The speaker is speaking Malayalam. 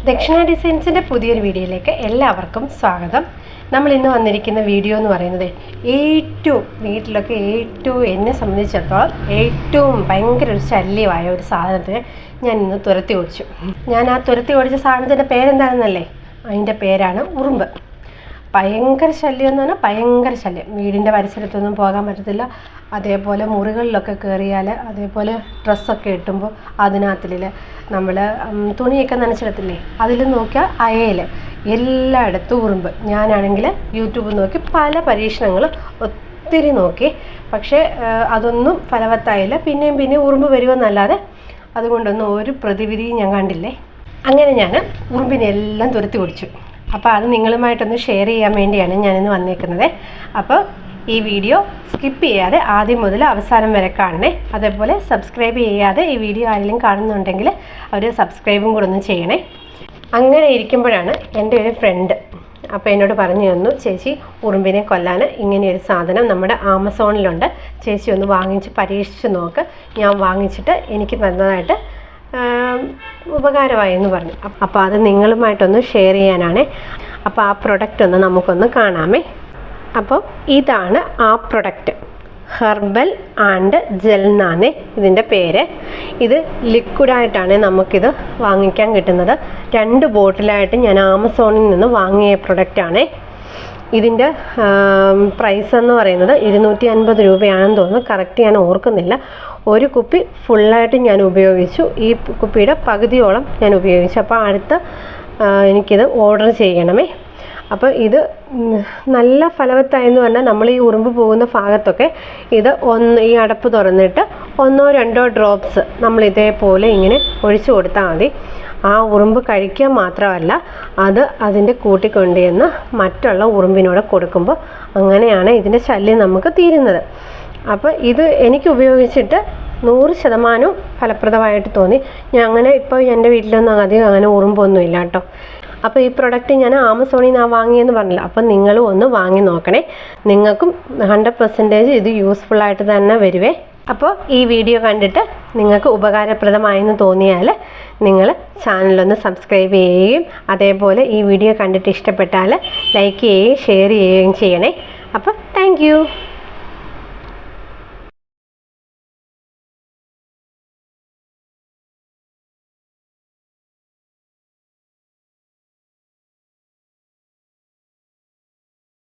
ദക്ഷിണ ഡിസൈൻസിൻ്റെ പുതിയൊരു വീഡിയോയിലേക്ക് എല്ലാവർക്കും സ്വാഗതം. നമ്മൾ ഇന്ന് വന്നിരിക്കുന്ന വീഡിയോ എന്ന് പറയുന്നത് വീട്ടിലൊക്കെ എന്നെ സംബന്ധിച്ചിടത്തോളം ഏറ്റവും ഭയങ്കര ഒരു ശല്യമായ ഒരു സാധനത്തിന് ഞാൻ ഇന്ന് തുരത്തി ഓടിച്ചു. ഞാൻ ആ തുരത്തി ഓടിച്ച സാധനത്തിൻ്റെ പേരെന്താണെന്നല്ലേ? അതിൻ്റെ പേരാണ് ഉറുമ്പ്. ഭയങ്കര ശല്യം എന്ന് പറഞ്ഞാൽ ഭയങ്കര ശല്യം. വീടിൻ്റെ പരിസരത്തൊന്നും പോകാൻ പറ്റത്തില്ല. അതേപോലെ മുറികളിലൊക്കെ കയറിയാൽ, അതേപോലെ ഡ്രസ്സൊക്കെ ഇട്ടുമ്പോൾ അതിനകത്തിൽ നമ്മൾ തുണിയൊക്കെ നനച്ചിടത്തില്ലേ, അതിൽ നോക്കിയാൽ അയയിൽ എല്ലായിടത്തും ഉറുമ്പ്. ഞാനാണെങ്കിൽ യൂട്യൂബ് നോക്കി പല പരീക്ഷണങ്ങൾ ഒത്തിരി നോക്കി, പക്ഷേ അതൊന്നും ഫലവത്തായില്ല. പിന്നെയും ഉറുമ്പ് വരുമെന്നല്ലാതെ അതുകൊണ്ടൊന്നും ഒരു പ്രതിവിധിയും ഞാൻ കണ്ടില്ലേ. അങ്ങനെ ഞാൻ ഉറുമ്പിനെല്ലാം തുരത്തി ഓടിച്ചു. അപ്പോൾ അത് നിങ്ങളുമായിട്ടൊന്ന് ഷെയർ ചെയ്യാൻ വേണ്ടിയാണ് ഞാനിന്ന് വന്നേക്കുന്നത്. അപ്പോൾ ഈ വീഡിയോ സ്കിപ്പ് ചെയ്യാതെ ആദ്യം മുതൽ അവസാനം വരെ കാണണേ. അതേപോലെ സബ്സ്ക്രൈബ് ചെയ്യാതെ ഈ വീഡിയോ ആരെങ്കിലും കാണുന്നുണ്ടെങ്കിൽ അവർ സബ്സ്ക്രൈബും കൂടെ ഒന്ന് ചെയ്യണേ. അങ്ങനെ ഇരിക്കുമ്പോഴാണ് എൻ്റെ ഒരു ഫ്രണ്ട് അപ്പോൾ എന്നോട് പറഞ്ഞു തന്നു, ചേച്ചി ഉറുമ്പിനെ കൊല്ലാൻ ഇങ്ങനെയൊരു സാധനം നമ്മുടെ ആമസോണിലുണ്ട്, ചേച്ചി ഒന്ന് വാങ്ങിച്ച് പരീക്ഷിച്ച് നോക്ക്. ഞാൻ വാങ്ങിച്ചിട്ട് എനിക്ക് നല്ലതായിട്ട് ഉപകാരമായി എന്ന് പറഞ്ഞു. അപ്പോൾ അത് നിങ്ങളുമായിട്ടൊന്ന് ഷെയർ ചെയ്യാനാണ്. അപ്പോൾ ആ പ്രൊഡക്റ്റ് ഒന്ന് നമുക്കൊന്ന് കാണാമേ. അപ്പോൾ ഇതാണ് ആ പ്രൊഡക്റ്റ്. ഹെർബൽ ആൻഡ് ജെൽ എന്നാണ് ഇതിൻ്റെ പേര്. ഇത് ലിക്വിഡായിട്ടാണ് നമുക്കിത് വാങ്ങിക്കാൻ കിട്ടുന്നത്. 2 ബോട്ടിലായിട്ട് ഞാൻ ആമസോണിൽ നിന്ന് വാങ്ങിയ പ്രൊഡക്റ്റാണ്. ഇതിൻ്റെ പ്രൈസ് എന്ന് പറയുന്നത് 250 രൂപയാണെന്ന് തോന്നുന്നു. കറക്റ്റ് ഞാൻ ഓർക്കുന്നില്ല. ഒരു കുപ്പി ഫുള്ളായിട്ട് ഞാൻ ഉപയോഗിച്ചു. ഈ കുപ്പിയുടെ പകുതിയോളം ഞാൻ ഉപയോഗിച്ചു. അപ്പോൾ അടുത്ത് എനിക്കിത് ഓർഡർ ചെയ്യണമേ. അപ്പോൾ ഇത് നല്ല ഫലവത്തായെന്ന് പറഞ്ഞാൽ നമ്മൾ ഈ ഉറുമ്പ് പോകുന്ന ഭാഗത്തൊക്കെ ഇത് ഈ അടപ്പ് തുറന്നിട്ട് 1-2 ഡ്രോപ്സ് നമ്മൾ ഇതേപോലെ ഇങ്ങനെ ഒഴിച്ചു കൊടുത്താൽ മതി. ആ ഉറുമ്പ് കഴിക്കാൻ മാത്രമല്ല, അത് അതിൻ്റെ കൂട്ടിക്കൊണ്ടുവന്ന് മറ്റുള്ള ഉറുമ്പിനോട് കൊടുക്കുമ്പോൾ അങ്ങനെയാണ് ഇതിൻ്റെ ശല്യം നമുക്ക് തീരുന്നത്. അപ്പോൾ ഇത് എനിക്ക് ഉപയോഗിച്ചിട്ട് 100% ഫലപ്രദമായിട്ട് തോന്നി. ഞാൻ അങ്ങനെ ഇപ്പോൾ എൻ്റെ വീട്ടിലൊന്നും അധികം അങ്ങനെ ഉറുമ്പൊന്നും ഇല്ല കേട്ടോ. അപ്പോൾ ഈ പ്രൊഡക്റ്റ് ഞാൻ ആമസോണിൽ നിന്ന് വാങ്ങിയെന്ന് പറഞ്ഞില്ല. അപ്പോൾ നിങ്ങളും ഒന്ന് വാങ്ങി നോക്കണേ. നിങ്ങൾക്കും 100% ഇത് യൂസ്ഫുള്ളായിട്ട് തന്നെ വരുവേ. അപ്പോൾ ഈ വീഡിയോ കണ്ടിട്ട് നിങ്ങൾക്ക് ഉപകാരപ്രദമായെന്ന് തോന്നിയാൽ നിങ്ങൾ ചാനലൊന്ന് സബ്സ്ക്രൈബ് ചെയ്യുകയും അതേപോലെ ഈ വീഡിയോ കണ്ടിട്ട് ഇഷ്ടപ്പെട്ടാൽ ലൈക്ക് ചെയ്യുകയും ഷെയർ ചെയ്യുകയും ചെയ്യണേ. അപ്പോൾ താങ്ക്